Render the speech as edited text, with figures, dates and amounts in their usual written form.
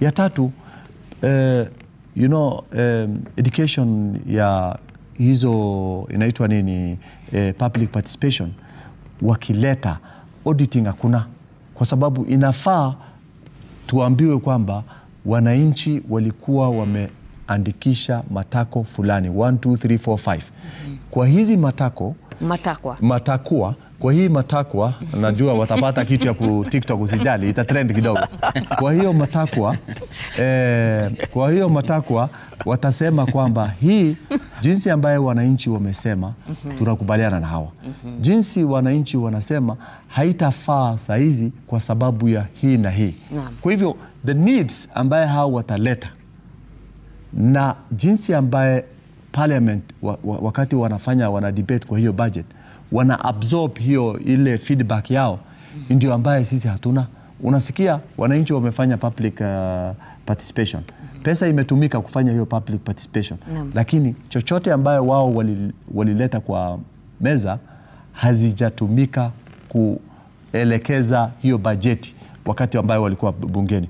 Ya tatu, education ya hizo inaitwa nini, public participation, wakileta auditing hakuna, kwa sababu inafaa tuambiwe kwamba wananchi walikuwa wameandikisha matako fulani 1, 2, 3, 4, 5. Kwa hizi matakwa kwa hii matakwa najua watapata kitu ya ku TikTok, usijali, ita trend kidogo. Kwa hiyo matakwa watasema kwamba hii jinsi ambaye wananchi wamesema tunakubaliana na hawa. Jinsi wananchi wanasema haitafaa saizi kwa sababu ya hii na hii. Kwa hivyo the needs ambaye hao wataleta na jinsi ambaye parliament wakati wana debate kwa hiyo budget wana absorb hiyo ile feedback yao, ndio ambaye sisi hatuna. Unasikia wananchi wamefanya public participation, pesa imetumika kufanya hiyo public participation, lakini chochote ambaye wao walileta kwa meza hazijatumika kuelekeza hiyo bajeti wakati ambayo walikuwa bungeni.